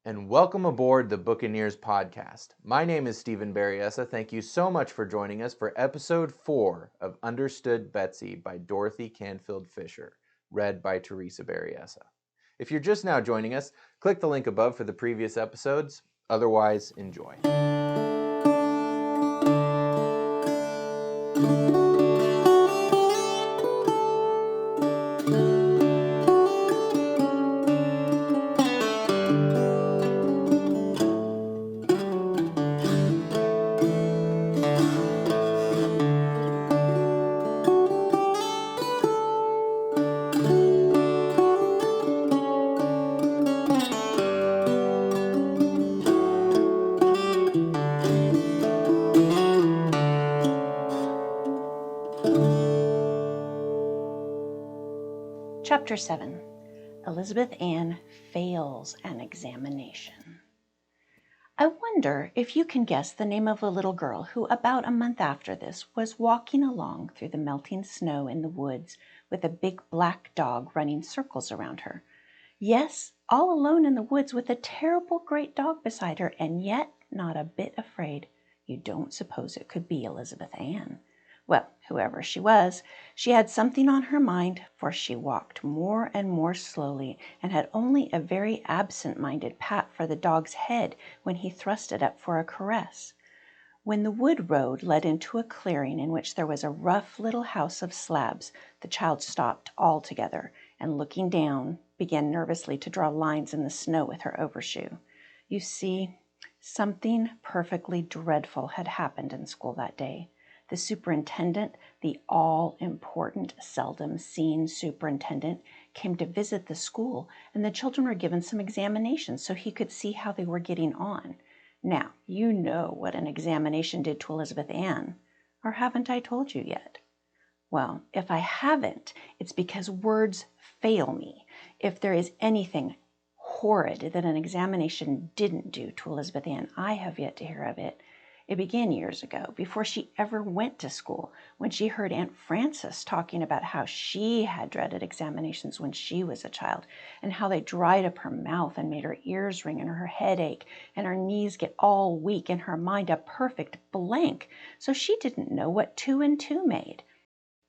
and welcome aboard the Buccaneers podcast. My name is Stephen Berryessa. Thank you so much for joining us for episode 4 of Understood Betsy by Dorothy Canfield Fisher, read by Teresa Berryessa. If you're just now joining us, click the link above for the previous episodes. Otherwise, enjoy. Chapter 7. Elizabeth Ann Fails an Examination. I wonder if you can guess the name of a little girl who, about a month after this, was walking along through the melting snow in the woods with a big black dog running circles around her. Yes, all alone in the woods with a terrible great dog beside her, and yet not a bit afraid. You don't suppose it could be Elizabeth Ann. Well, whoever she was, she had something on her mind, for she walked more and more slowly and had only a very absent-minded pat for the dog's head when he thrust it up for a caress. When the wood road led into a clearing in which there was a rough little house of slabs, the child stopped altogether and, looking down, began nervously to draw lines in the snow with her overshoe. You see, something perfectly dreadful had happened in school that day. The superintendent, the all-important, seldom-seen superintendent, came to visit the school, and the children were given some examinations so he could see how they were getting on. Now, you know what an examination did to Elizabeth Ann, or haven't I told you yet? Well, if I haven't, it's because words fail me. If there is anything horrid that an examination didn't do to Elizabeth Ann, I have yet to hear of it. It began years ago, before she ever went to school, when she heard Aunt Frances talking about how she had dreaded examinations when she was a child, and how they dried up her mouth and made her ears ring and her head ache, and her knees get all weak and her mind a perfect blank, so she didn't know what 2 and 2 made.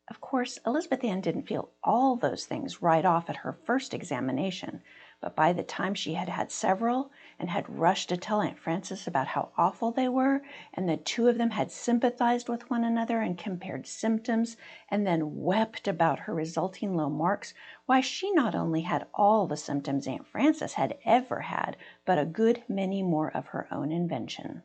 Of course, Elizabeth Ann didn't feel all those things right off at her first examination, but by the time she had had several and had rushed to tell Aunt Frances about how awful they were, and the 2 of them had sympathized with one another and compared symptoms and then wept about her resulting low marks, why, she not only had all the symptoms Aunt Frances had ever had, but a good many more of her own invention.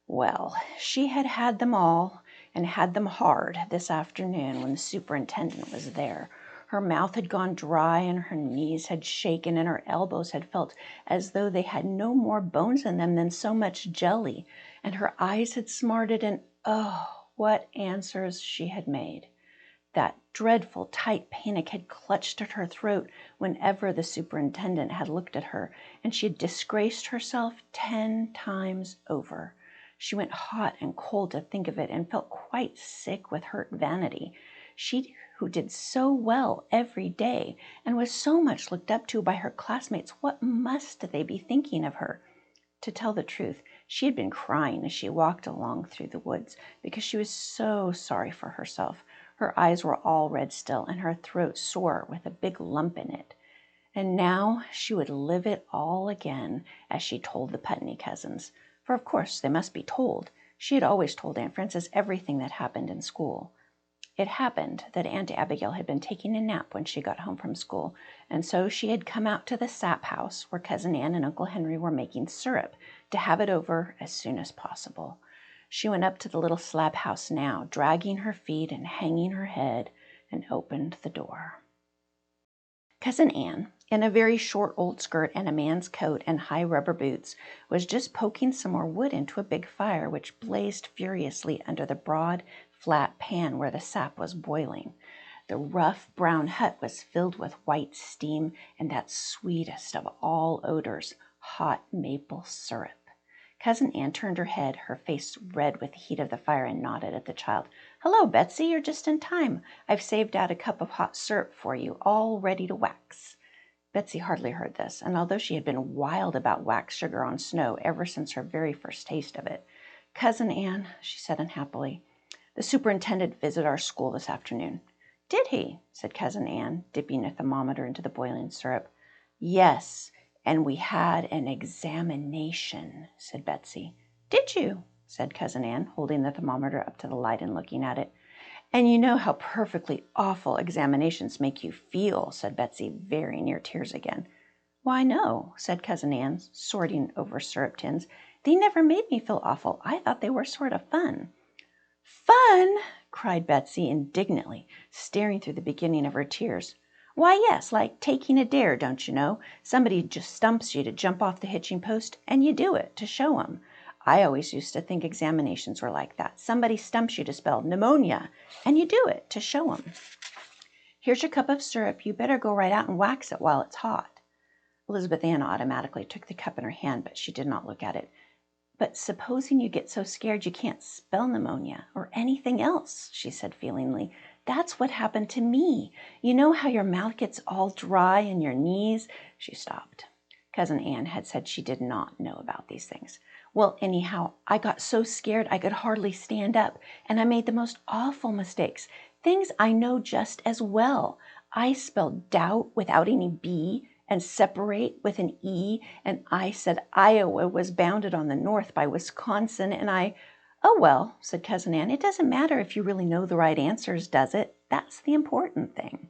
Well, she had had them all, and had them hard, this afternoon when the superintendent was there. Her mouth had gone dry, and her knees had shaken, and her elbows had felt as though they had no more bones in them than so much jelly, and her eyes had smarted, and oh, what answers she had made! That dreadful tight panic had clutched at her throat whenever the superintendent had looked at her, and she had disgraced herself 10 times over. She went hot and cold to think of it, and felt quite sick with hurt vanity. She who did so well every day, and was so much looked up to by her classmates, what must they be thinking of her? To tell the truth, she had been crying as she walked along through the woods, because she was so sorry for herself. Her eyes were all red still, and her throat sore with a big lump in it. And now she would live it all again, as she told the Putney cousins. For of course they must be told. She had always told Aunt Frances everything that happened in school. It happened that Aunt Abigail had been taking a nap when she got home from school, and so she had come out to the sap house where Cousin Ann and Uncle Henry were making syrup, to have it over as soon as possible. She went up to the little slab house now, dragging her feet and hanging her head, and opened the door. Cousin Ann, in a very short old skirt and a man's coat and high rubber boots, was just poking some more wood into a big fire which blazed furiously under the broad, flat pan where the sap was boiling. The rough brown hut was filled with white steam and that sweetest of all odors, hot maple syrup. Cousin Ann turned her head, her face red with the heat of the fire, and nodded at the child. "Hello, Betsy, you're just in time. I've saved out a cup of hot syrup for you, all ready to wax." Betsy hardly heard this, and although she had been wild about wax sugar on snow ever since her very first taste of it, "Cousin Ann," she said unhappily, "the superintendent visited our school this afternoon." "Did he?" said Cousin Ann, dipping a thermometer into the boiling syrup. "Yes, and we had an examination," said Betsy. "Did you?" said Cousin Ann, holding the thermometer up to the light and looking at it. "And you know how perfectly awful examinations make you feel," said Betsy, very near tears again. "Why, no," said Cousin Ann, sorting over syrup tins. "They never made me feel awful. I thought they were sort of fun." "Fun!" cried Betsy indignantly, staring through the beginning of her tears. "Why, yes, like taking a dare, don't you know? Somebody just stumps you to jump off the hitching post, and you do it, to show 'em. I always used to think examinations were like that. Somebody stumps you to spell pneumonia, and you do it, to show 'em. Here's your cup of syrup. You better go right out and wax it while it's hot." Elizabeth Ann automatically took the cup in her hand, but she did not look at it. "But supposing you get so scared you can't spell pneumonia or anything else," she said feelingly. "That's what happened to me. You know how your mouth gets all dry and your knees—" She stopped. Cousin Ann had said she did not know about these things. "Well, anyhow, I got so scared I could hardly stand up, and I made the most awful mistakes, things I know just as well. I spelled doubt without any B, and separate with an E, and I said Iowa was bounded on the north by Wisconsin, and I—" "Oh, well," said Cousin Ann, "it doesn't matter if you really know the right answers, does it? That's the important thing."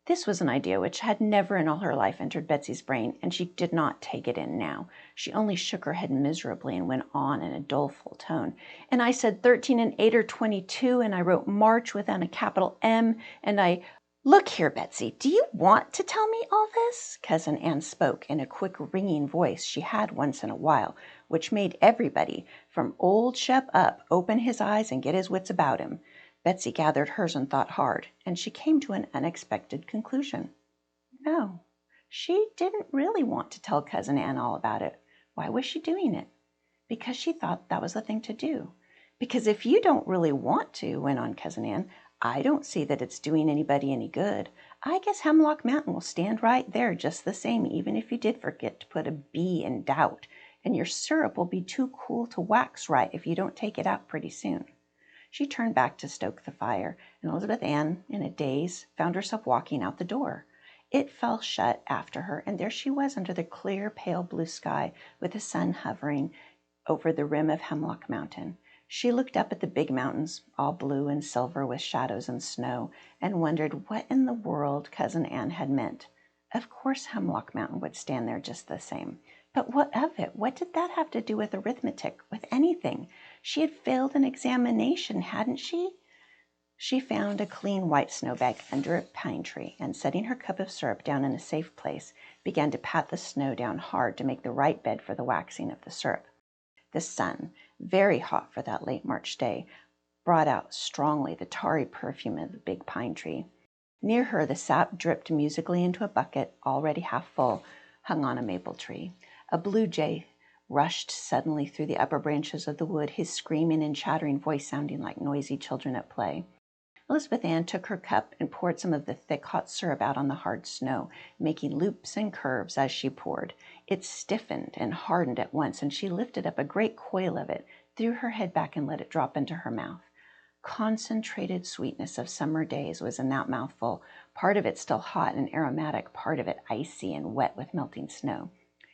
This was an idea which had never in all her life entered Betsy's brain, and she did not take it in now. She only shook her head miserably and went on in a doleful tone. "And I said 13 and 8 are 22, and I wrote March without a capital M, and I—" "Look here, Betsy, do you want to tell me all this?" Cousin Ann spoke in a quick, ringing voice she had once in a while, which made everybody, from old Shep up, open his eyes and get his wits about him. Betsy gathered hers and thought hard, and she came to an unexpected conclusion. No, she didn't really want to tell Cousin Ann all about it. Why was she doing it? Because she thought that was the thing to do. "Because if you don't really want to," went on Cousin Ann, "I don't see that it's doing anybody any good. I guess Hemlock Mountain will stand right there just the same, even if you did forget to put a B in doubt, and your syrup will be too cool to wax right if you don't take it out pretty soon." She turned back to stoke the fire, and Elizabeth Ann, in a daze, found herself walking out the door. It fell shut after her, and there she was under the clear, pale blue sky, with the sun hovering over the rim of Hemlock Mountain. She looked up at the big mountains, all blue and silver with shadows and snow, and wondered what in the world Cousin Ann had meant. Of course Hemlock Mountain would stand there just the same. But what of it? What did that have to do with arithmetic, with anything? She had failed an examination, hadn't she? She found a clean white snowbag under a pine tree, and setting her cup of syrup down in a safe place, began to pat the snow down hard to make the right bed for the waxing of the syrup. The sun, very hot for that late March day, brought out strongly the tarry perfume of the big pine tree. Near her the sap dripped musically into a bucket, already half full, hung on a maple tree. A blue jay rushed suddenly through the upper branches of the wood, his screaming and chattering voice sounding like noisy children at play. Elizabeth Ann took her cup and poured some of the thick, hot syrup out on the hard snow, making loops and curves as she poured. It stiffened and hardened at once, and she lifted up a great coil of it, threw her head back, and let it drop into her mouth. Concentrated sweetness of summer days was in that mouthful, part of it still hot and aromatic, part of it icy and wet with melting snow.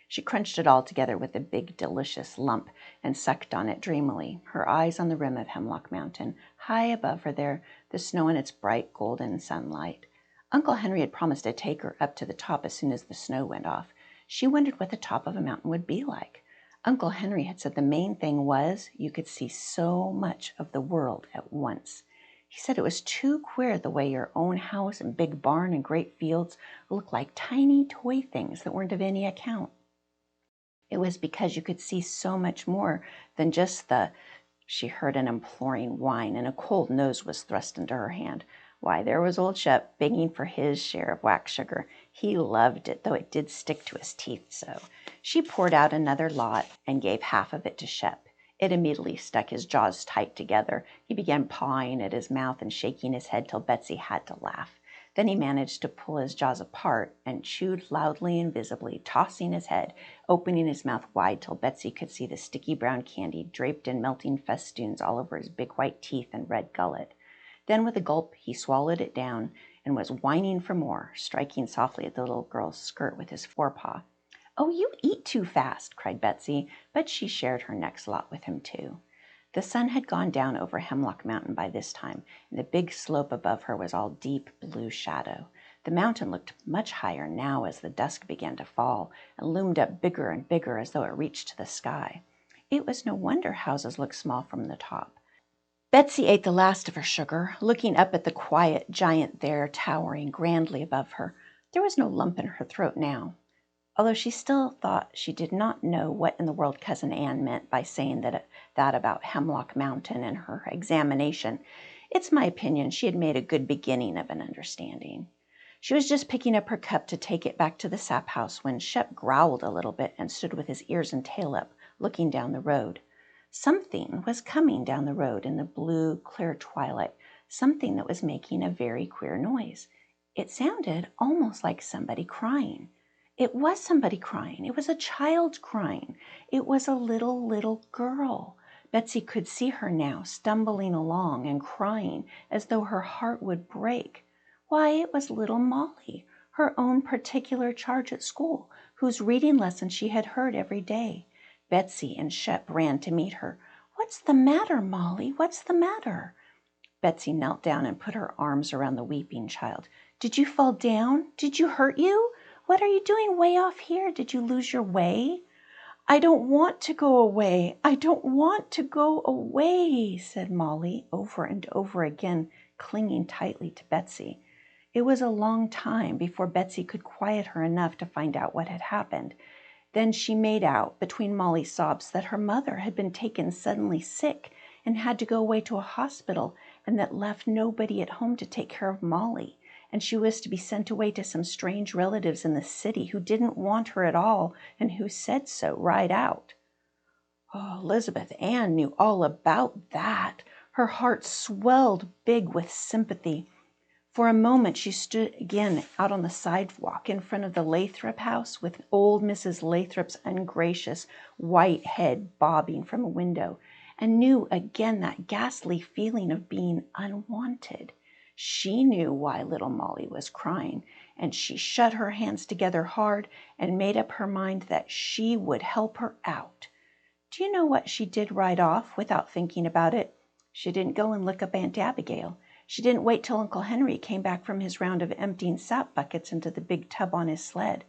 She crunched it all together with a big, delicious lump and sucked on it dreamily, her eyes on the rim of Hemlock Mountain, high above her there, the snow in its bright golden sunlight. Uncle Henry had promised to take her up to the top as soon as the snow went off. She wondered what the top of a mountain would be like. Uncle Henry had said the main thing was you could see so much of the world at once. He said it was too queer the way your own house and big barn and great fields looked like tiny toy things that weren't of any account. It was because you could see so much more than just the— She heard an imploring whine, and a cold nose was thrust into her hand. Why, there was old Shep begging for his share of wax sugar. He loved it, though it did stick to his teeth so. She poured out another lot and gave half of it to Shep. It immediately stuck his jaws tight together. He began pawing at his mouth and shaking his head till Betsy had to laugh. Then he managed to pull his jaws apart and chewed loudly and visibly, tossing his head, opening his mouth wide till Betsy could see the sticky brown candy draped in melting festoons all over his big white teeth and red gullet. Then with a gulp he swallowed it down and was whining for more, striking softly at the little girl's skirt with his forepaw. "Oh, you eat too fast," cried Betsy, but she shared her next lot with him too. The sun had gone down over Hemlock Mountain by this time, and the big slope above her was all deep blue shadow. The mountain looked much higher now as the dusk began to fall, and loomed up bigger and bigger as though it reached to the sky. It was no wonder houses looked small from the top. Betsy ate the last of her sugar, looking up at the quiet giant there towering grandly above her. There was no lump in her throat now, although she still thought she did not know what in the world Cousin Ann meant by saying that about Hemlock Mountain and her examination. It's my opinion she had made a good beginning of an understanding. She was just picking up her cup to take it back to the sap house when Shep growled a little bit and stood with his ears and tail up, looking down the road. Something was coming down the road in the blue, clear twilight, something that was making a very queer noise. It sounded almost like somebody crying. It was somebody crying. It was a child crying. It was a little girl. Betsy could see her now, stumbling along and crying as though her heart would break. Why, it was little Molly, her own particular charge at school, whose reading lesson she had heard every day. Betsy and Shep ran to meet her. "What's the matter, Molly? What's the matter?" Betsy knelt down and put her arms around the weeping child. "Did you fall down? Did you hurt you? What are you doing way off here? Did you lose your way?" "I don't want to go away. I don't want to go away," said Molly over and over again, clinging tightly to Betsy. It was a long time before Betsy could quiet her enough to find out what had happened. Then she made out, between Molly's sobs, that her mother had been taken suddenly sick and had to go away to a hospital, and that left nobody at home to take care of Molly, and she was to be sent away to some strange relatives in the city who didn't want her at all and who said so right out. Oh, Elizabeth Ann knew all about that. Her heart swelled big with sympathy. For a moment she stood again out on the sidewalk in front of the Lathrop house with old Mrs. Lathrop's ungracious white head bobbing from a window, and knew again that ghastly feeling of being unwanted. She knew why little Molly was crying, and she shut her hands together hard and made up her mind that she would help her out. Do you know what she did right off without thinking about it? She didn't go and look up Aunt Abigail. She didn't wait till Uncle Henry came back from his round of emptying sap buckets into the big tub on his sled.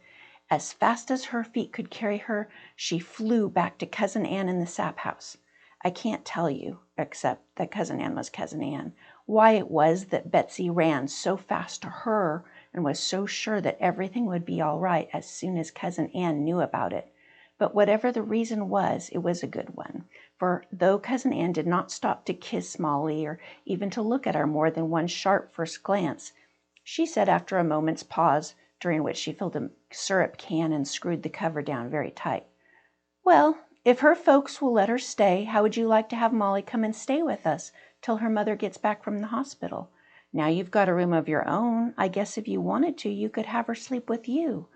As fast as her feet could carry her, she flew back to Cousin Ann in the sap house. I can't tell you, except that Cousin Ann was Cousin Ann, why it was that Betsy ran so fast to her and was so sure that everything would be all right as soon as Cousin Ann knew about it. But whatever the reason was, it was a good one. For though Cousin Ann did not stop to kiss Molly or even to look at her more than one sharp first glance, she said after a moment's pause, during which she filled a syrup can and screwed the cover down very tight, "Well, if her folks will let her stay, how would you like to have Molly come and stay with us till her mother gets back from the hospital? Now you've got a room of your own, I guess if you wanted to, you could have her sleep with you."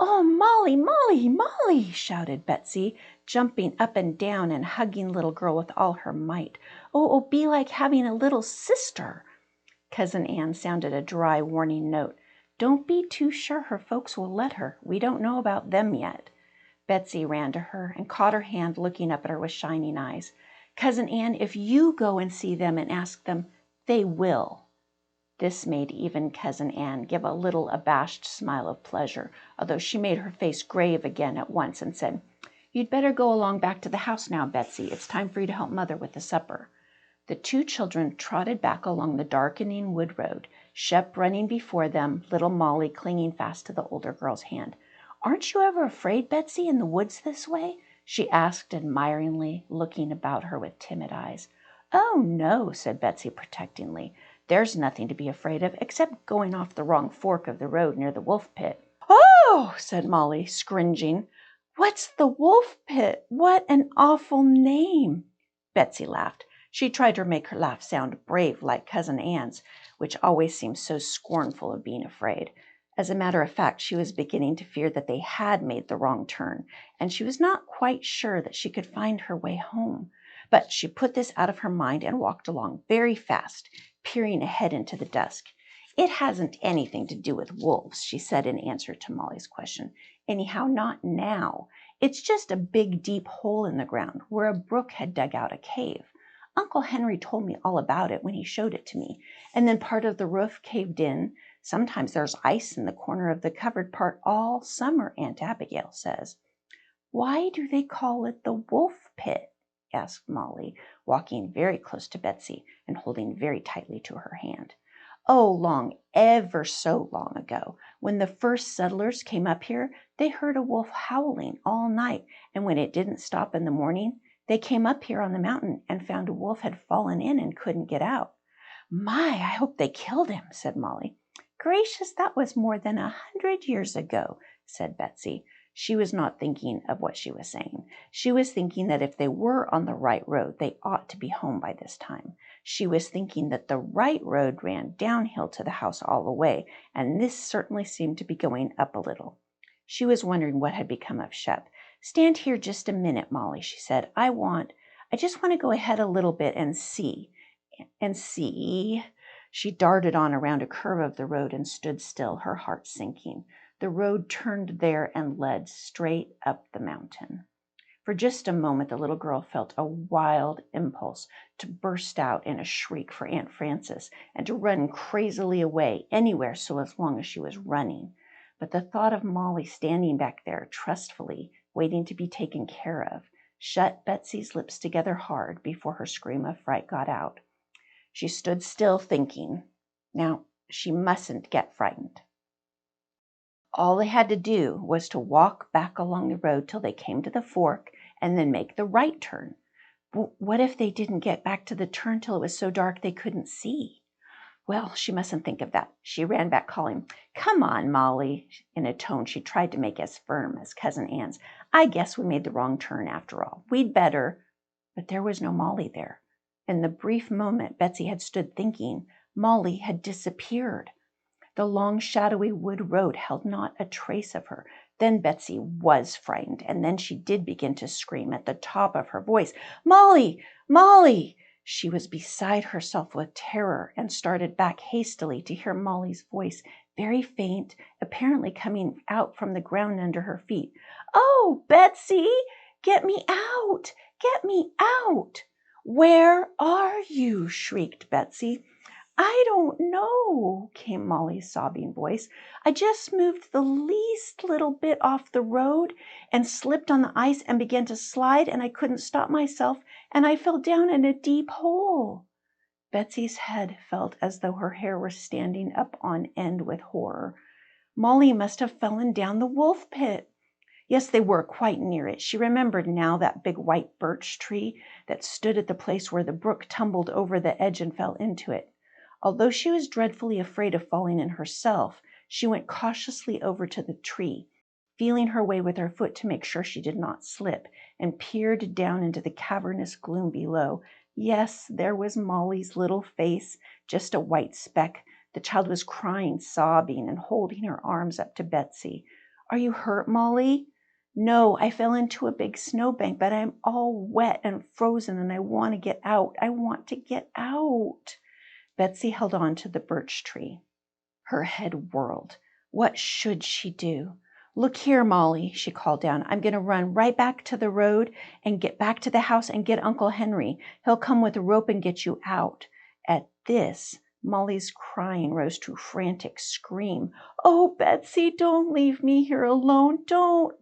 "Oh, Molly, Molly, Molly!" shouted Betsy, jumping up and down and hugging the little girl with all her might. "Oh, it'll be like having a little sister." Cousin Ann sounded a dry warning note. "Don't be too sure her folks will let her. We don't know about them yet." Betsy ran to her and caught her hand, looking up at her with shining eyes. "Cousin Ann, if you go and see them and ask them, they will." This made even Cousin Ann give a little abashed smile of pleasure, although she made her face grave again at once and said, "You'd better go along back to the house now, Betsy. It's time for you to help Mother with the supper." The two children trotted back along the darkening wood road, Shep running before them, little Molly clinging fast to the older girl's hand. "Aren't you ever afraid, Betsy, in the woods this way?" she asked admiringly, looking about her with timid eyes. "Oh, no," said Betsy protectingly. "There's nothing to be afraid of except going off the wrong fork of the road near the wolf pit." "Oh!" said Molly, scringing. "What's the wolf pit? What an awful name!" Betsy laughed. She tried to make her laugh sound brave like Cousin Ann's. which always seemed so scornful of being afraid. As a matter of fact, she was beginning to fear that they had made the wrong turn, and she was not quite sure that she could find her way home. But she put this out of her mind and walked along very fast, peering ahead into the dusk. "It hasn't anything to do with wolves," she said in answer to Molly's question. "Anyhow, not now. It's just a big, deep hole in the ground where a brook had dug out a cave. Uncle Henry told me all about it when he showed it to me. And then part of the roof caved in. Sometimes there's ice in the corner of the covered part all summer, Aunt Abigail says." "Why do they call it the wolf pit?" asked Molly, walking very close to Betsy and holding very tightly to her hand. "Oh, ever so long ago, when the first settlers came up here, they heard a wolf howling all night, and when it didn't stop in the morning, they came up here on the mountain and found a wolf had fallen in and couldn't get out." "My, I hope they killed him," said Molly. "Gracious, that was more than 100 years ago," said Betsy. She was not thinking of what she was saying. She was thinking that if they were on the right road, they ought to be home by this time. She was thinking that the right road ran downhill to the house all the way, and this certainly seemed to be going up a little. She was wondering what had become of Shep. "Stand here just a minute, Molly," she said. I just want to go ahead a little bit and see. She darted on around a curve of the road and stood still, her heart sinking. The road turned there and led straight up the mountain. For just a moment, the little girl felt a wild impulse to burst out in a shriek for Aunt Frances and to run crazily away anywhere so as long as she was running. But the thought of Molly standing back there trustfully, waiting to be taken care of, shut Betsy's lips together hard before her scream of fright got out. She stood still, thinking. Now, she mustn't get frightened. All they had to do was to walk back along the road till they came to the fork and then make the right turn. What if they didn't get back to the turn till it was so dark they couldn't see? Well, she mustn't think of that. She ran back calling, "Come on, Molly," in a tone she tried to make as firm as Cousin Anne's. "I guess we made the wrong turn after all. We'd better." But there was no Molly there. In the brief moment Betsy had stood thinking, Molly had disappeared. The long, shadowy wood road held not a trace of her. Then Betsy was frightened, and then she did begin to scream at the top of her voice, "Molly! Molly!" She was beside herself with terror and started back hastily to hear Molly's voice, very faint, apparently coming out from the ground under her feet. "Oh, Betsy! Get me out! Get me out!" "Where are you?" shrieked Betsy. "I don't know," came Molly's sobbing voice. "I just moved the least little bit off the road and slipped on the ice and began to slide, and I couldn't stop myself, and I fell down in a deep hole." Betsy's head felt as though her hair were standing up on end with horror. Molly must have fallen down the wolf pit. Yes, they were quite near it. She remembered now that big white birch tree that stood at the place where the brook tumbled over the edge and fell into it. Although she was dreadfully afraid of falling in herself, she went cautiously over to the tree, feeling her way with her foot to make sure she did not slip, and peered down into the cavernous gloom below. Yes, there was Molly's little face, just a white speck. The child was crying, sobbing, and holding her arms up to Betsy. "Are you hurt, Molly?" "No, I fell into a big snowbank, but I'm all wet and frozen, and I want to get out. I want to get out." Betsy held on to the birch tree. Her head whirled. What should she do? "Look here, Molly," she called down. "I'm going to run right back to the road and get back to the house and get Uncle Henry. He'll come with a rope and get you out." At this, Molly's crying rose to a frantic scream. "Oh, Betsy, don't leave me here alone. Don't.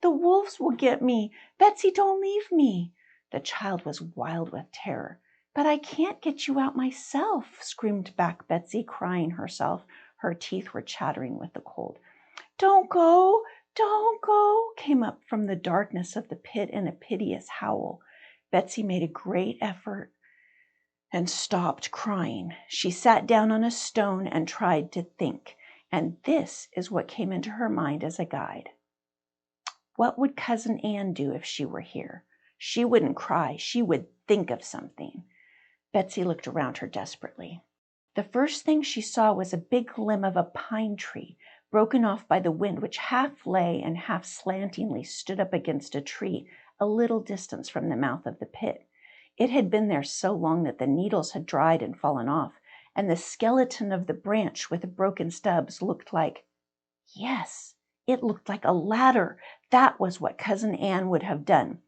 The wolves will get me. Betsy, don't leave me." The child was wild with terror. "But I can't get you out myself," screamed back Betsy, crying herself. Her teeth were chattering with the cold. Don't go, came up from the darkness of the pit in a piteous howl. Betsy made a great effort and stopped crying. She sat down on a stone and tried to think, and this is what came into her mind as a guide. What would Cousin Anne do if she were here? She wouldn't cry. She would think of something. Betsy looked around her desperately. The first thing she saw was a big limb of a pine tree, broken off by the wind, which half lay and half slantingly stood up against a tree a little distance from the mouth of the pit. It had been there so long that the needles had dried and fallen off, and the skeleton of the branch with the broken stubs looked like, yes, it looked like a ladder. That was what Cousin Ann would have done.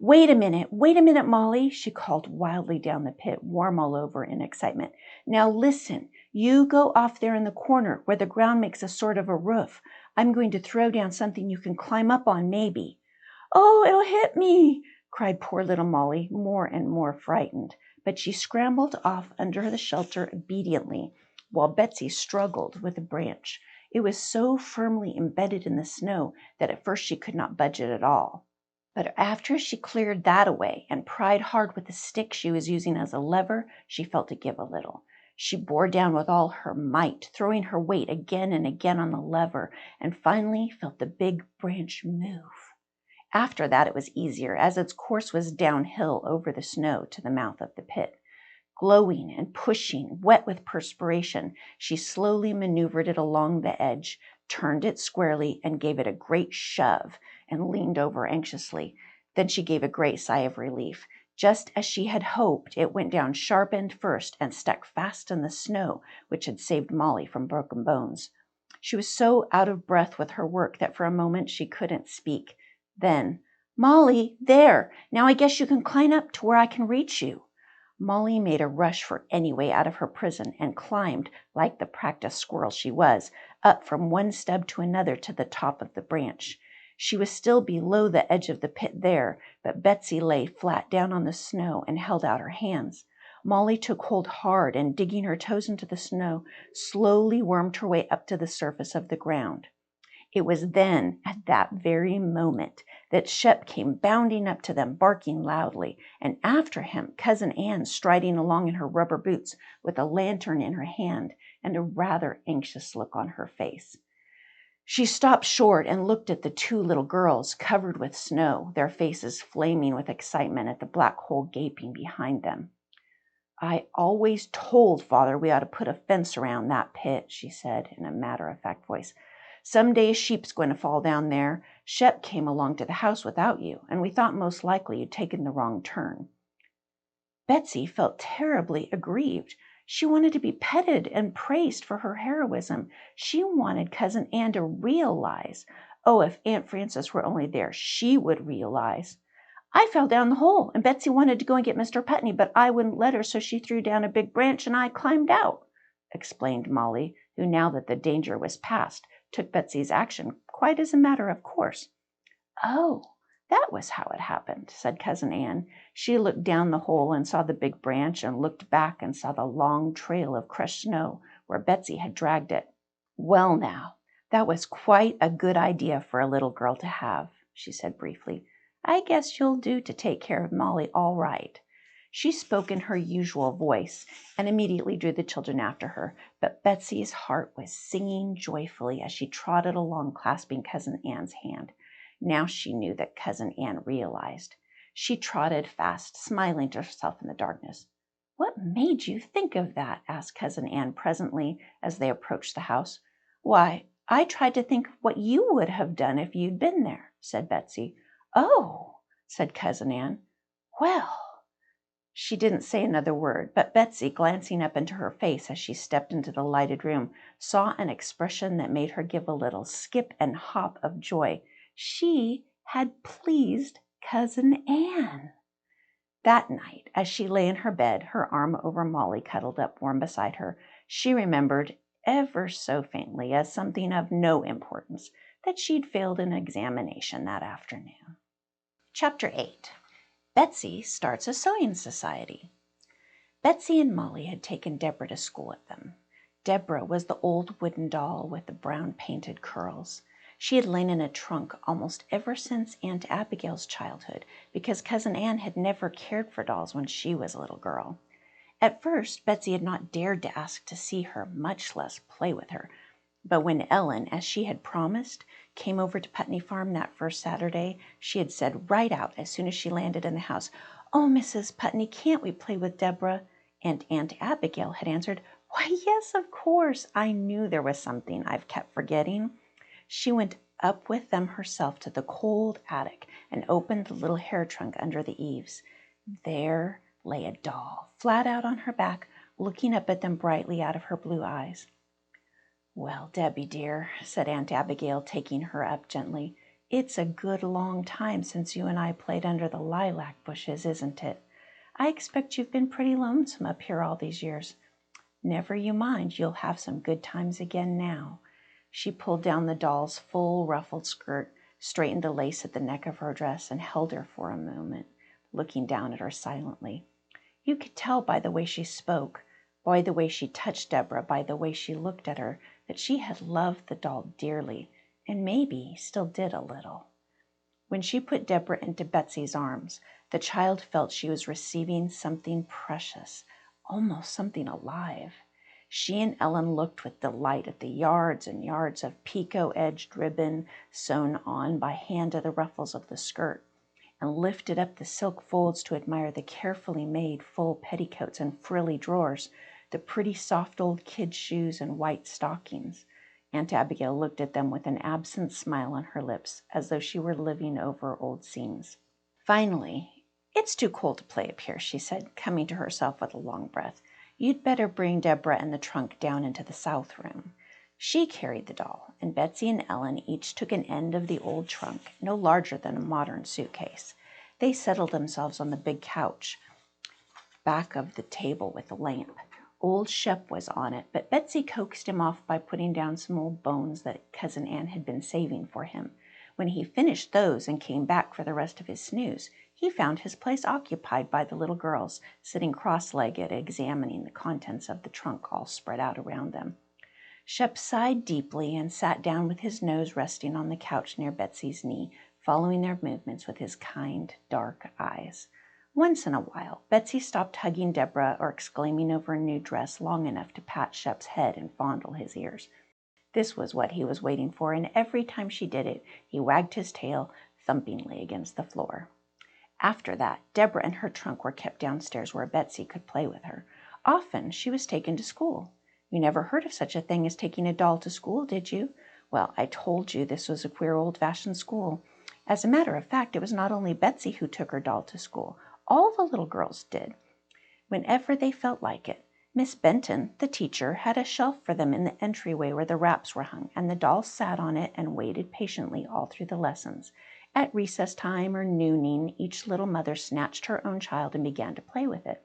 Wait a minute, Molly, she called wildly down the pit, warm all over in excitement. Now listen, you go off there in the corner where the ground makes a sort of a roof. I'm going to throw down something you can climb up on, maybe. Oh, it'll hit me, cried poor little Molly, more and more frightened. But she scrambled off under the shelter obediently, while Betsy struggled with the branch. It was so firmly embedded in the snow that at first she could not budge it at all. But after she cleared that away and pried hard with the stick she was using as a lever, she felt it give a little. She bore down with all her might, throwing her weight again and again on the lever, and finally felt the big branch move. After that it was easier, as its course was downhill over the snow to the mouth of the pit. Glowing and pushing, wet with perspiration, she slowly maneuvered it along the edge, turned it squarely, and gave it a great shove, and leaned over anxiously. Then she gave a great sigh of relief. Just as she had hoped, it went down sharp end first and stuck fast in the snow, which had saved Molly from broken bones. She was so out of breath with her work that for a moment she couldn't speak. Then, Molly, there! Now I guess you can climb up to where I can reach you. Molly made a rush for any way out of her prison and climbed, like the practiced squirrel she was, up from one stub to another to the top of the branch. She was still below the edge of the pit there, but Betsy lay flat down on the snow and held out her hands. Molly took hold hard and, digging her toes into the snow, slowly wormed her way up to the surface of the ground. It was then, at that very moment, that Shep came bounding up to them, barking loudly, and after him Cousin Ann striding along in her rubber boots with a lantern in her hand and a rather anxious look on her face. She stopped short and looked at the two little girls covered with snow, their faces flaming with excitement at the black hole gaping behind them. I always told Father we ought to put a fence around that pit, she said in a matter-of-fact voice. Some day a sheep's going to fall down there. Shep came along to the house without you, and we thought most likely you'd taken the wrong turn. Betsy felt terribly aggrieved. She wanted to be petted and praised for her heroism. She wanted Cousin Ann to realize, oh, if Aunt Frances were only there, she would realize. I fell down the hole, and Betsy wanted to go and get Mr. Putney, but I wouldn't let her, so she threw down a big branch and I climbed out, explained Molly, who, now that the danger was past, took Betsy's action quite as a matter of course. Oh, that was how it happened, said Cousin Ann. She looked down the hole and saw the big branch and looked back and saw the long trail of crushed snow where Betsy had dragged it. Well now, that was quite a good idea for a little girl to have, she said briefly. I guess you'll do to take care of Molly all right. She spoke in her usual voice and immediately drew the children after her, but Betsy's heart was singing joyfully as she trotted along clasping Cousin Ann's hand. Now she knew that Cousin Ann realized. She trotted fast, smiling to herself in the darkness. What made you think of that? Asked Cousin Ann presently as they approached the house. Why, I tried to think of what you would have done if you'd been there, said Betsy. Oh, said Cousin Ann. Well. She didn't say another word, but Betsy, glancing up into her face as she stepped into the lighted room, saw an expression that made her give a little skip and hop of joy. She had pleased Cousin Ann. That night, as she lay in her bed, her arm over Molly cuddled up warm beside her, she remembered ever so faintly, as something of no importance, that she'd failed an examination that afternoon. Chapter 8. Betsy starts a sewing society. Betsy and Molly had taken Deborah to school with them. Deborah was the old wooden doll with the brown painted curls. She had lain in a trunk almost ever since Aunt Abigail's childhood because Cousin Ann had never cared for dolls when she was a little girl. At first, Betsy had not dared to ask to see her, much less play with her. But when Ellen, as she had promised, came over to Putney Farm that first Saturday, she had said right out as soon as she landed in the house, "Oh, Mrs. Putney, can't we play with Deborah?" And Aunt Abigail had answered, Why, yes, of course. I knew there was something I've kept forgetting. She went up with them herself to the cold attic and opened the little hair trunk under the eaves. There lay a doll, flat out on her back, looking up at them brightly out of her blue eyes. "Well, Debbie dear," said Aunt Abigail, taking her up gently, "it's a good long time since you and I played under the lilac bushes, isn't it? I expect you've been pretty lonesome up here all these years. Never you mind, you'll have some good times again now." She pulled down the doll's full ruffled skirt, straightened the lace at the neck of her dress, and held her for a moment, looking down at her silently. You could tell by the way she spoke, by the way she touched Deborah, by the way she looked at her, that she had loved the doll dearly, and maybe still did a little. When she put Deborah into Betsy's arms, the child felt she was receiving something precious, almost something alive. She and Ellen looked with delight at the yards and yards of picot-edged ribbon sewn on by hand to the ruffles of the skirt, and lifted up the silk folds to admire the carefully made full petticoats and frilly drawers, the pretty soft old kid shoes and white stockings. Aunt Abigail looked at them with an absent smile on her lips, as though she were living over old scenes. Finally, "It's too cold to play up here," she said, coming to herself with a long breath. "You'd better bring Deborah and the trunk down into the south room." She carried the doll, and Betsy and Ellen each took an end of the old trunk, no larger than a modern suitcase. They settled themselves on the big couch back of the table with the lamp. Old Shep was on it, but Betsy coaxed him off by putting down some old bones that Cousin Ann had been saving for him. When he finished those and came back for the rest of his snooze, he found his place occupied by the little girls, sitting cross-legged, examining the contents of the trunk all spread out around them. Shep sighed deeply and sat down with his nose resting on the couch near Betsy's knee, following their movements with his kind, dark eyes. Once in a while, Betsy stopped hugging Deborah or exclaiming over a new dress long enough to pat Shep's head and fondle his ears. This was what he was waiting for, and every time she did it, he wagged his tail thumpingly against the floor. After that, Deborah and her trunk were kept downstairs where Betsy could play with her. Often she was taken to school. You never heard of such a thing as taking a doll to school, did you? Well, I told you this was a queer old-fashioned school. As a matter of fact, it was not only Betsy who took her doll to school. All the little girls did, whenever they felt like it. Miss Benton, the teacher, had a shelf for them in the entryway where the wraps were hung, and the dolls sat on it and waited patiently all through the lessons. At recess time or nooning, each little mother snatched her own child and began to play with it.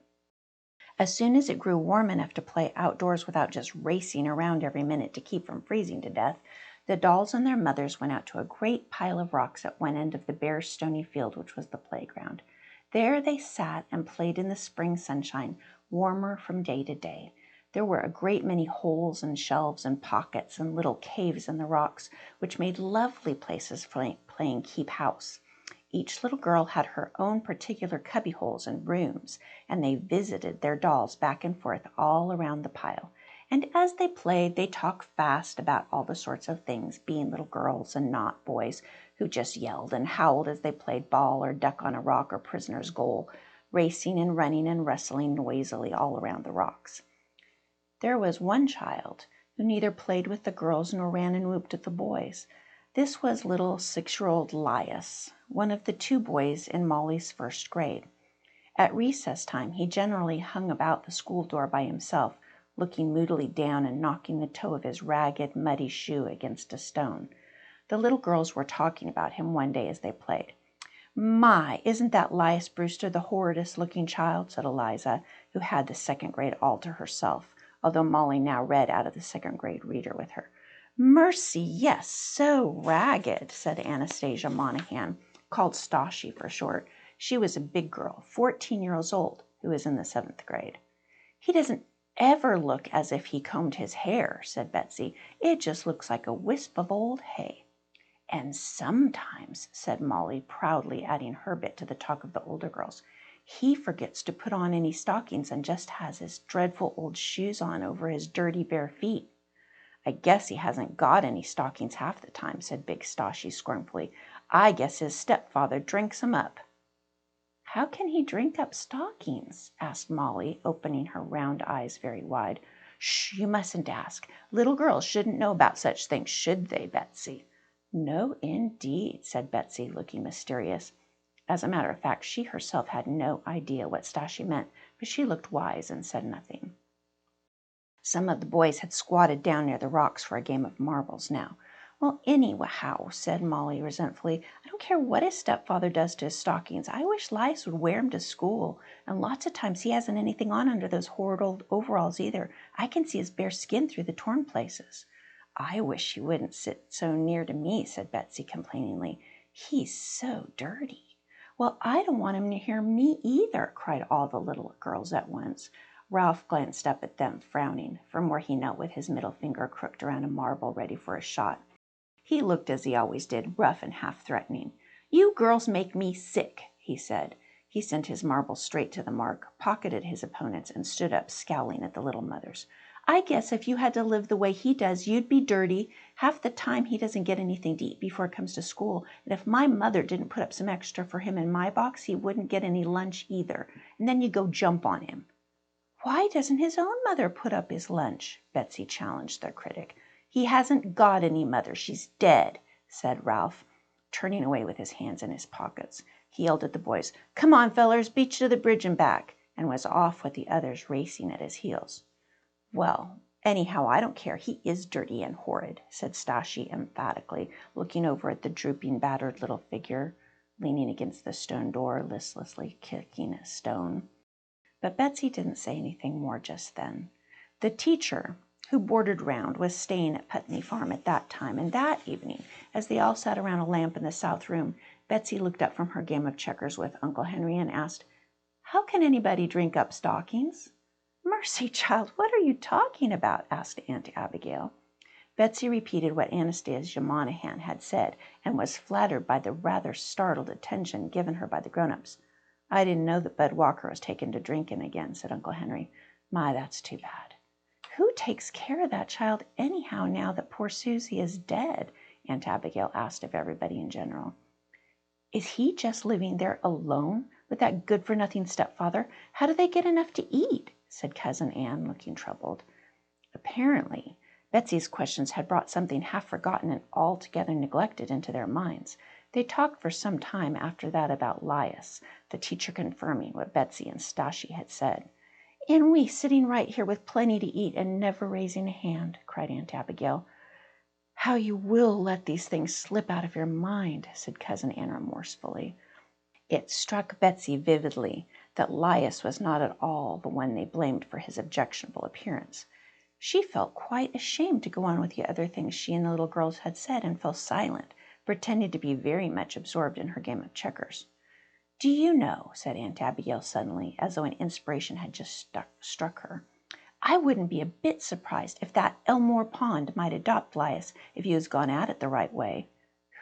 As soon as it grew warm enough to play outdoors without just racing around every minute to keep from freezing to death, the dolls and their mothers went out to a great pile of rocks at one end of the bare stony field which was the playground. There they sat and played in the spring sunshine, warmer from day to day. There were a great many holes and shelves and pockets and little caves in the rocks, which made lovely places for playing keep house. Each little girl had her own particular cubbyholes and rooms, and they visited their dolls back and forth all around the pile. And as they played, they talked fast about all the sorts of things, being little girls and not boys, who just yelled and howled as they played ball or duck on a rock or prisoner's goal, racing and running and wrestling noisily all around the rocks. There was one child who neither played with the girls nor ran and whooped at the boys. This was little 6-year-old Lias, one of the 2 boys in Molly's first grade. At recess time, he generally hung about the school door by himself, looking moodily down and knocking the toe of his ragged, muddy shoe against a stone. The little girls were talking about him one day as they played. "My, isn't that Lias Brewster the horridest-looking child?" said Eliza, who had the 2nd grade all to herself, although Molly now read out of the 2nd grade reader with her. "Mercy, yes, so ragged," said Anastasia Monahan, called Stashy for short. She was a big girl, 14 years old, who was in the 7th grade. "He doesn't ever look as if he combed his hair," said Betsy. "It just looks like a wisp of old hay." "And sometimes," said Molly, proudly adding her bit to the talk of the older girls, "he forgets to put on any stockings and just has his dreadful old shoes on over his dirty bare feet." "I guess he hasn't got any stockings half the time," said Big Stashy scornfully. "I guess his stepfather drinks 'em up." "How can he drink up stockings?" asked Molly, opening her round eyes very wide. Shh, you mustn't ask. Little girls shouldn't know about such things, should they, Betsy? No, indeed, said Betsy, looking mysterious. As a matter of fact, she herself had no idea what Stashi meant, but she looked wise and said nothing. Some of the boys had squatted down near the rocks for a game of marbles now. Well, anyhow, said Molly resentfully, I don't care what his stepfather does to his stockings. I wish Lice would wear him to school. And lots of times he hasn't anything on under those horrid old overalls either. I can see his bare skin through the torn places. I wish he wouldn't sit so near to me, said Betsy complainingly. He's so dirty. Well, I don't want him to hear me either, cried all the little girls at once. Ralph glanced up at them, frowning, from where he knelt with his middle finger crooked around a marble ready for a shot. He looked as he always did, rough and half-threatening. You girls make me sick, he said. He sent his marble straight to the mark, pocketed his opponent's, and stood up, scowling at the little mothers. I guess if you had to live the way he does, you'd be dirty. Half the time he doesn't get anything to eat before it comes to school, and if my mother didn't put up some extra for him in my box, he wouldn't get any lunch either, and then you go jump on him. Why doesn't his own mother put up his lunch? Betsy challenged their critic. He hasn't got any mother. She's dead, said Ralph, turning away with his hands in his pockets. He yelled at the boys, Come on, fellers, beach to the bridge and back, and was off with the others racing at his heels. Well, anyhow, I don't care. He is dirty and horrid, said Stashi emphatically, looking over at the drooping, battered little figure, leaning against the stone door, listlessly kicking a stone. But Betsy didn't say anything more just then. The teacher, who boarded round, was staying at Putney Farm at that time, and that evening, as they all sat around a lamp in the south room, Betsy looked up from her game of checkers with Uncle Henry and asked, How can anybody drink up stockings? Mercy, child, what are you talking about? Asked Aunt Abigail. Betsy repeated what Anastasia Monahan had said, and was flattered by the rather startled attention given her by the grown-ups. I didn't know that Bud Walker was taken to drinking again, said Uncle Henry. My, that's too bad. Who takes care of that child anyhow now that poor Susie is dead? Aunt Abigail asked of everybody in general. Is he just living there alone with that good-for-nothing stepfather? How do they get enough to eat? Said Cousin Anne, looking troubled. Apparently, Betsy's questions had brought something half-forgotten and altogether neglected into their minds. They talked for some time after that about Lias, the teacher confirming what Betsy and Stashi had said. And we sitting right here with plenty to eat and never raising a hand, cried Aunt Abigail. How you will let these things slip out of your mind, said Cousin Anne remorsefully. It struck Betsy vividly that Lias was not at all the one they blamed for his objectionable appearance. She felt quite ashamed to go on with the other things she and the little girls had said, and fell silent, pretending to be very much absorbed in her game of checkers. Do you know, said Aunt Abigail suddenly, as though an inspiration had just struck her, I wouldn't be a bit surprised if that Elmore Pond might adopt Lias if he was gone at it the right way.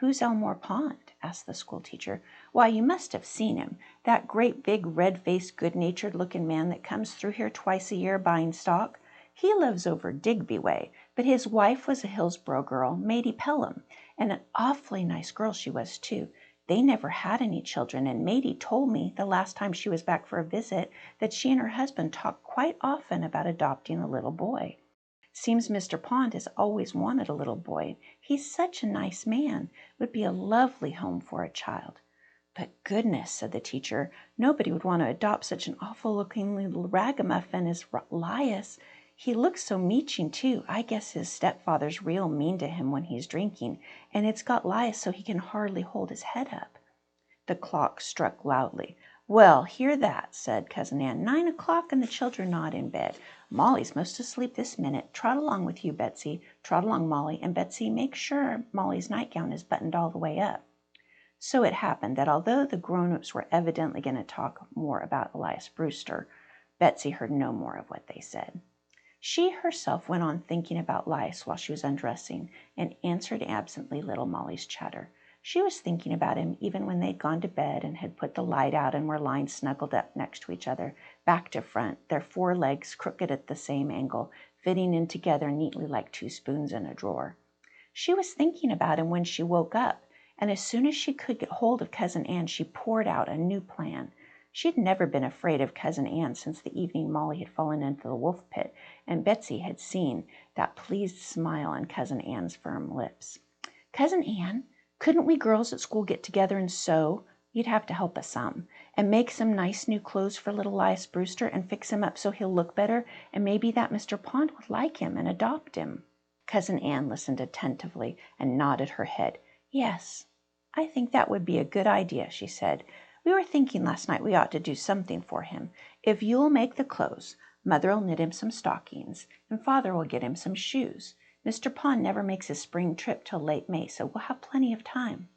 Who's Elmore Pond? Asked the schoolteacher. Why, you must have seen him, that great big red-faced, good-natured-looking man that comes through here twice a year buying stock. He lives over Digby way, but his wife was a Hillsborough girl, Maidie Pelham, and an awfully nice girl she was, too. They never had any children, and Maidie told me the last time she was back for a visit that she and her husband talked quite often about adopting a little boy. Seems Mr. Pond has always wanted a little boy. He's such a nice man. Would be a lovely home for a child. But goodness, said the teacher, nobody would want to adopt such an awful-looking little ragamuffin as Lias. He looks so meeching, too. I guess his stepfather's real mean to him when he's drinking, and it's got Lias so he can hardly hold his head up. The clock struck loudly. Well, hear that, said Cousin Anne. 9 o'clock and the children not in bed. Molly's most asleep this minute. Trot along with you, Betsy. Trot along, Molly. And Betsy, make sure Molly's nightgown is buttoned all the way up. So it happened that although the grown-ups were evidently going to talk more about Elias Brewster, Betsy heard no more of what they said. She herself went on thinking about Lias while she was undressing, and answered absently little Molly's chatter. She was thinking about him even when they'd gone to bed and had put the light out and were lying snuggled up next to each other, back to front, their 4 legs crooked at the same angle, fitting in together neatly like 2 spoons in a drawer. She was thinking about him when she woke up, and as soon as she could get hold of Cousin Anne, she poured out a new plan. She had never been afraid of Cousin Ann since the evening Molly had fallen into the wolf pit, and Betsy had seen that pleased smile on Cousin Ann's firm lips. "Cousin Ann, couldn't we girls at school get together and sew? You'd have to help us some. And make some nice new clothes for little Elias Brewster and fix him up so he'll look better, and maybe that Mr. Pond would like him and adopt him." Cousin Ann listened attentively and nodded her head. "Yes, I think that would be a good idea," she said. "We were thinking last night we ought to do something for him. If you'll make the clothes, Mother'll knit him some stockings, and Father will get him some shoes. Mr. Pond never makes his spring trip till late May, so we'll have plenty of time."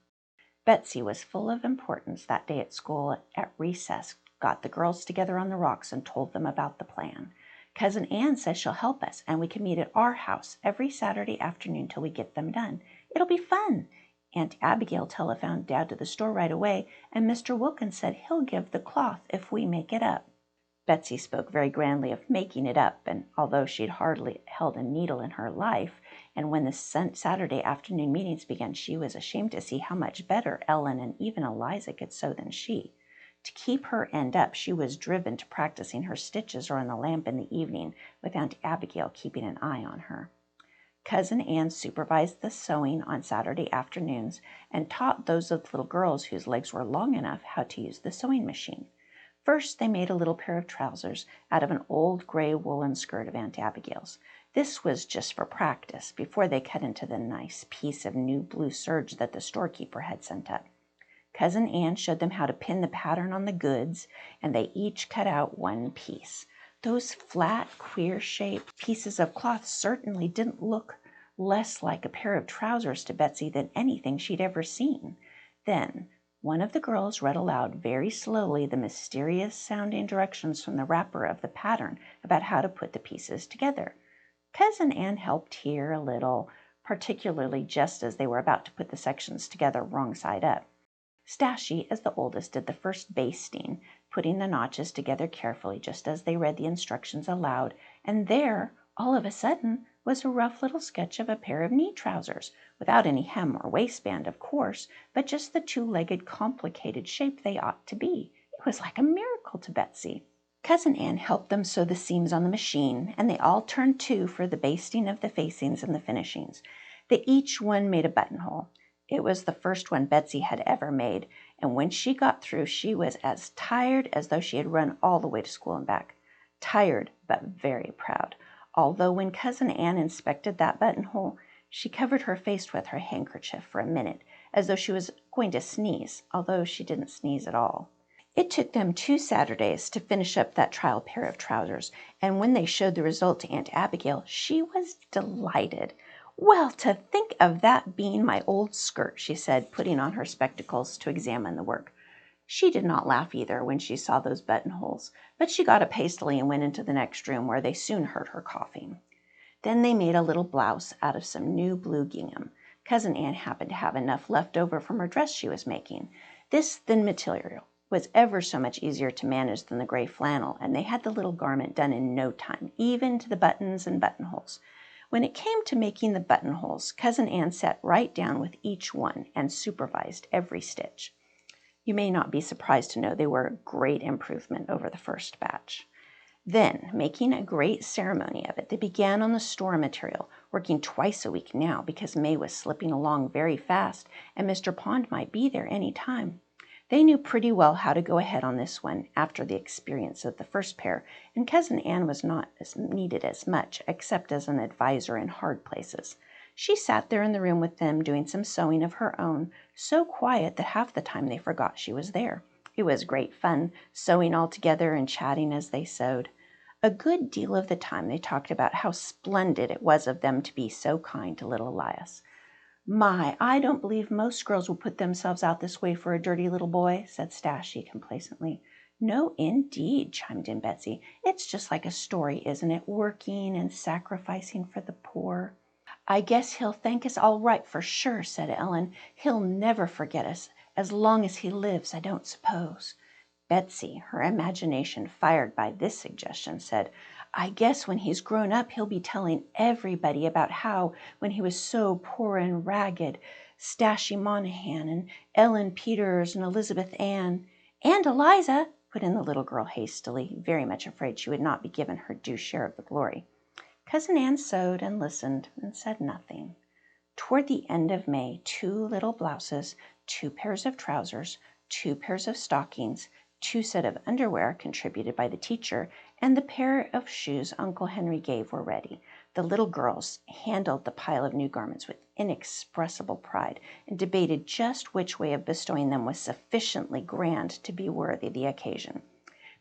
Betsy was full of importance that day at school. At recess, got the girls together on the rocks and told them about the plan. "Cousin Ann says she'll help us, and we can meet at our house every Saturday afternoon till we get them done. It'll be fun. Aunt Abigail telephoned Dad to the store right away, and Mr. Wilkins said he'll give the cloth if we make it up." Betsy spoke very grandly of making it up, and although she'd hardly held a needle in her life, and when the Saturday afternoon meetings began, she was ashamed to see how much better Ellen and even Eliza could sew than she. To keep her end up, she was driven to practicing her stitches or on the lamp in the evening, with Aunt Abigail keeping an eye on her. Cousin Ann supervised the sewing on Saturday afternoons and taught those of the little girls whose legs were long enough how to use the sewing machine. First, they made a little pair of trousers out of an old gray woolen skirt of Aunt Abigail's. This was just for practice, before they cut into the nice piece of new blue serge that the storekeeper had sent up. Cousin Ann showed them how to pin the pattern on the goods, and they each cut out one piece. Those flat, queer-shaped pieces of cloth certainly didn't look less like a pair of trousers to Betsy than anything she'd ever seen. Then one of the girls read aloud very slowly the mysterious-sounding directions from the wrapper of the pattern about how to put the pieces together. Cousin Ann helped here a little, particularly just as they were about to put the sections together wrong side up. Stashie, as the oldest, did the first basting, putting the notches together carefully just as they read the instructions aloud, and there, all of a sudden, was a rough little sketch of a pair of knee trousers, without any hem or waistband, of course, but just the two-legged, complicated shape they ought to be. It was like a miracle to Betsy. Cousin Ann helped them sew the seams on the machine, and they all turned to for the basting of the facings and the finishings. They each one made a buttonhole. It was the first one Betsy had ever made, and when she got through, she was as tired as though she had run all the way to school and back. Tired, but very proud, although when Cousin Ann inspected that buttonhole, she covered her face with her handkerchief for a minute, as though she was going to sneeze, although she didn't sneeze at all. It took them 2 Saturdays to finish up that trial pair of trousers, and when they showed the result to Aunt Abigail, she was delighted. "Well, to think of that being my old skirt," she said, putting on her spectacles to examine the work. She did not laugh either when she saw those buttonholes, but she got up hastily and went into the next room, where they soon heard her coughing. Then they made a little blouse out of some new blue gingham. Cousin Ann happened to have enough left over from her dress she was making. This thin material was ever so much easier to manage than the gray flannel, and they had the little garment done in no time, even to the buttons and buttonholes. When it came to making the buttonholes, Cousin Ann sat right down with each one and supervised every stitch. You may not be surprised to know they were a great improvement over the first batch. Then, making a great ceremony of it, they began on the store material, working twice a week now because May was slipping along very fast and Mr. Pond might be there any time. They knew pretty well how to go ahead on this one after the experience of the first pair, and Cousin Ann was not needed as much, except as an advisor in hard places. She sat there in the room with them doing some sewing of her own, so quiet that half the time they forgot she was there. It was great fun, sewing all together and chatting as they sewed. A good deal of the time they talked about how splendid it was of them to be so kind to little Elias. "My, I don't believe most girls will put themselves out this way for a dirty little boy," said Stashie complacently. "No, indeed," chimed in Betsy. "It's just like a story, isn't it? Working and sacrificing for the poor." "I guess he'll thank us all right for sure," said Ellen. "He'll never forget us as long as he lives, I don't suppose." Betsy, her imagination fired by this suggestion, said, "I guess when he's grown up he'll be telling everybody about how, when he was so poor and ragged, Stashie Monahan and Ellen Peters and Elizabeth Ann and Eliza," put in the little girl hastily, very much afraid she would not be given her due share of the glory. Cousin Ann sewed and listened and said nothing. Toward the end of May, 2 little blouses, 2 pairs of trousers, 2 pairs of stockings, 2 sets of underwear contributed by the teacher, and the pair of shoes Uncle Henry gave were ready. The little girls handled the pile of new garments with inexpressible pride and debated just which way of bestowing them was sufficiently grand to be worthy the occasion.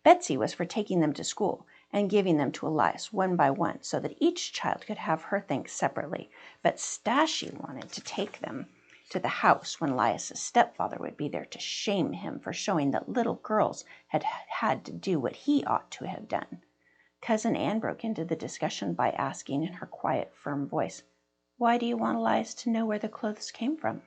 Betsy was for taking them to school and giving them to Elias one by one so that each child could have her things separately, but Stashie wanted to take them to the house when Elias's stepfather would be there to shame him for showing that little girls had had to do what he ought to have done. Cousin Ann broke into the discussion by asking in her quiet, firm voice, "Why do you want Elias to know where the clothes came from?"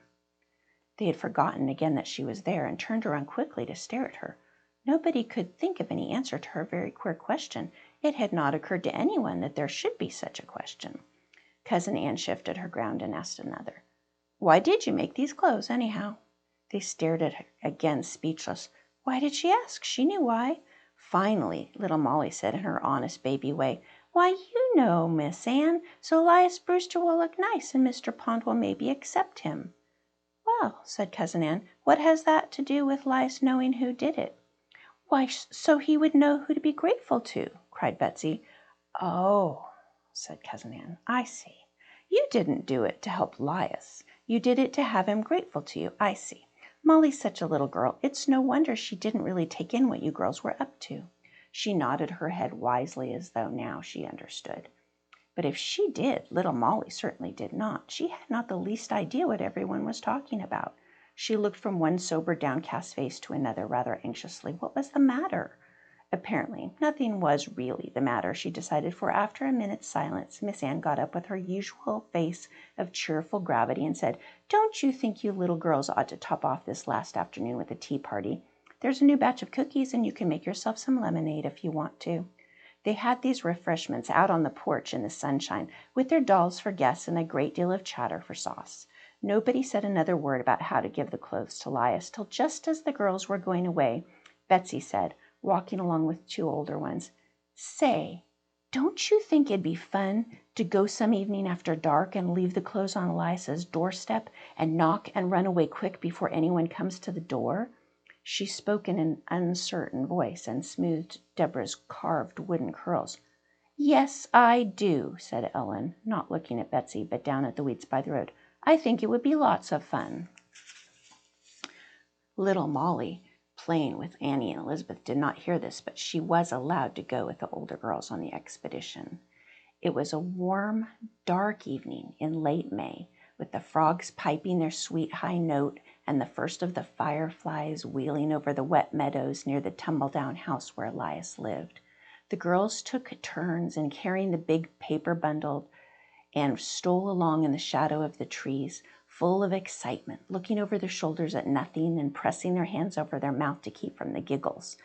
They had forgotten again that she was there and turned around quickly to stare at her. Nobody could think of any answer to her very queer question. It had not occurred to anyone that there should be such a question. Cousin Ann shifted her ground and asked another, "Why did you make these clothes, anyhow?" They stared at her again, speechless. Why did she ask? She knew why. Finally, little Molly said in her honest baby way, "Why, you know, Miss Ann, so Elias Brewster will look nice and Mr. Pond will maybe accept him." "Well," said Cousin Ann, "what has that to do with Elias knowing who did it?" "Why, so he would know who to be grateful to," cried Betsy. "Oh," said Cousin Ann, "I see. You didn't do it to help Elias. You did it to have him grateful to you. I see. Molly's such a little girl. It's no wonder she didn't really take in what you girls were up to." She nodded her head wisely as though now she understood. But if she did, little Molly certainly did not. She had not the least idea what everyone was talking about. She looked from one sober, downcast face to another rather anxiously. What was the matter? Apparently, nothing was really the matter, she decided, for after a minute's silence, Miss Ann got up with her usual face of cheerful gravity and said, "Don't you think you little girls ought to top off this last afternoon with a tea party? There's a new batch of cookies, and you can make yourself some lemonade if you want to." They had these refreshments out on the porch in the sunshine, with their dolls for guests and a great deal of chatter for sauce. Nobody said another word about how to give the clothes to Elias till just as the girls were going away, Betsy said, walking along with 2 older ones, "Say, don't you think it'd be fun to go some evening after dark and leave the clothes on Elias's doorstep and knock and run away quick before anyone comes to the door?" She spoke in an uncertain voice and smoothed Deborah's carved wooden curls. "Yes, I do," said Ellen, not looking at Betsy, but down at the weeds by the road. "I think it would be lots of fun." Little Molly, playing with Annie and Elizabeth, did not hear this, but she was allowed to go with the older girls on the expedition. It was a warm, dark evening in late May, with the frogs piping their sweet high note and the first of the fireflies wheeling over the wet meadows near the tumble-down house where Elias lived. The girls took turns in carrying the big paper bundle and stole along in the shadow of the trees, full of excitement, looking over their shoulders at nothing and pressing their hands over their mouth to keep from the giggles.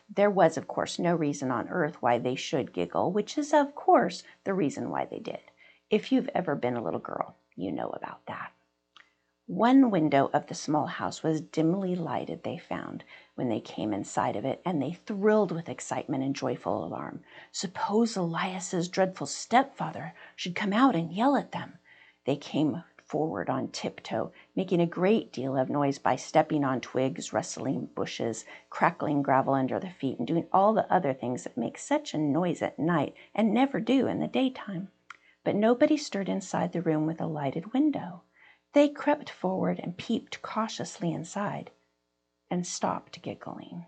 There was, of course, no reason on earth why they should giggle, which is, of course, the reason why they did. If you've ever been a little girl, you know about that. One window of the small house was dimly lighted, they found, when they came inside of it, and they thrilled with excitement and joyful alarm. Suppose Elias's dreadful stepfather should come out and yell at them. They came forward on tiptoe, making a great deal of noise by stepping on twigs, rustling bushes, crackling gravel under their feet, and doing all the other things that make such a noise at night and never do in the daytime. But nobody stirred inside the room with a lighted window. They crept forward and peeped cautiously inside and stopped giggling.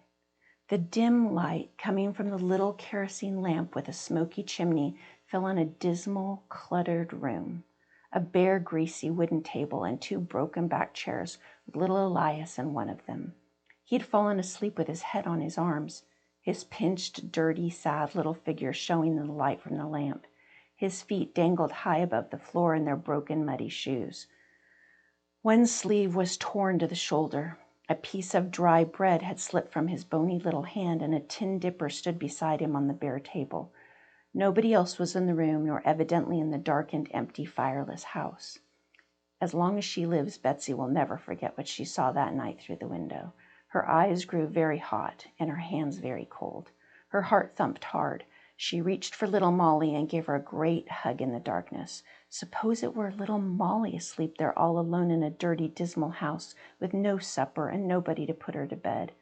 The dim light coming from the little kerosene lamp with a smoky chimney fell on a dismal, cluttered room. A bare, greasy wooden table and 2 broken-back chairs with little Elias in one of them. He had fallen asleep with his head on his arms, his pinched, dirty, sad little figure showing in the light from the lamp. His feet dangled high above the floor in their broken, muddy shoes. One sleeve was torn to the shoulder. A piece of dry bread had slipped from his bony little hand, and a tin dipper stood beside him on the bare table. Nobody else was in the room, nor evidently in the darkened, empty, fireless house. As long as she lives, Betsy will never forget what she saw that night through the window. Her eyes grew very hot and her hands very cold. Her heart thumped hard. She reached for little Molly and gave her a great hug in the darkness. Suppose it were little Molly asleep there all alone in a dirty, dismal house with no supper and nobody to put her to bed.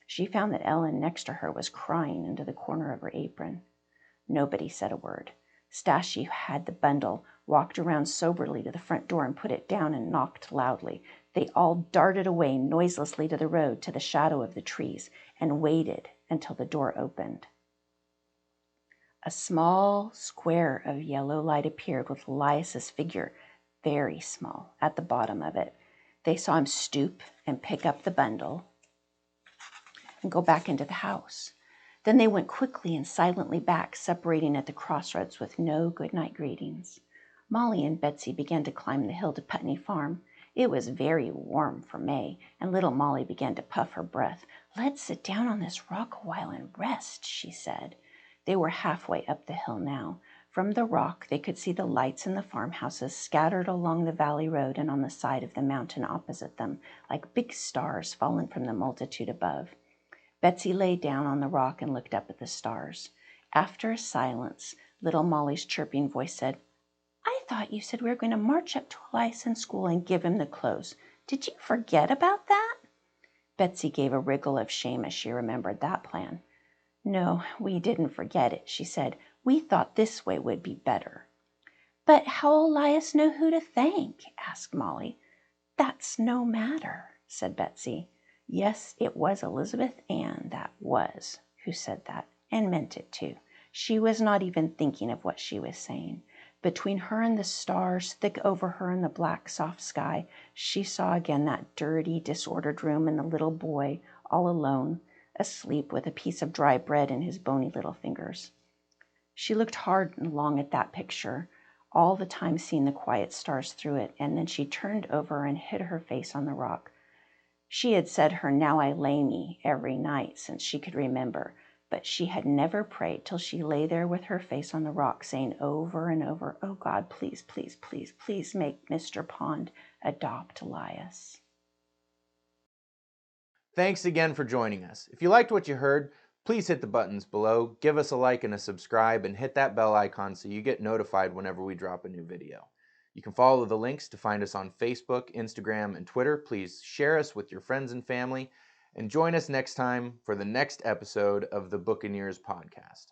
She found that Ellen next to her was crying into the corner of her apron. Nobody said a word. Stashie had the bundle, walked around soberly to the front door and put it down and knocked loudly. They all darted away noiselessly to the road, to the shadow of the trees, and waited until the door opened. A small square of yellow light appeared with Elias's figure, very small, at the bottom of it. They saw him stoop and pick up the bundle and go back into the house. Then they went quickly and silently back, separating at the crossroads with no good-night greetings. Molly and Betsy began to climb the hill to Putney Farm. It was very warm for May, and little Molly began to puff her breath. "Let's sit down on this rock a while and rest," she said. They were halfway up the hill now. From the rock they could see the lights in the farmhouses scattered along the valley road and on the side of the mountain opposite them, like big stars fallen from the multitude above. Betsy lay down on the rock and looked up at the stars. After a silence, little Molly's chirping voice said, "I thought you said we were going to march up to Elias in school and give him the clothes. Did you forget about that?" Betsy gave a wriggle of shame as she remembered that plan. "No, we didn't forget it," she said. "We thought this way would be better." "But how'll Elias know who to thank?" asked Molly. "That's no matter," said Betsy. Yes, it was Elizabeth Ann that was who said that, and meant it too. She was not even thinking of what she was saying. Between her and the stars, thick over her in the black, soft sky, she saw again that dirty, disordered room and the little boy, all alone, asleep with a piece of dry bread in his bony little fingers. She looked hard and long at that picture, all the time seeing the quiet stars through it, and then she turned over and hid her face on the rock. She had said her "Now I lay me" every night since she could remember, but she had never prayed till she lay there with her face on the rock, saying over and over, "Oh God, please, please, please, please make Mr. Pond adopt Elias." Thanks again for joining us. If you liked what you heard, please hit the buttons below, give us a like and a subscribe, and hit that bell icon so you get notified whenever we drop a new video. You can follow the links to find us on Facebook, Instagram, and Twitter. Please share us with your friends and family, and join us next time for the next episode of the Buccaneers podcast.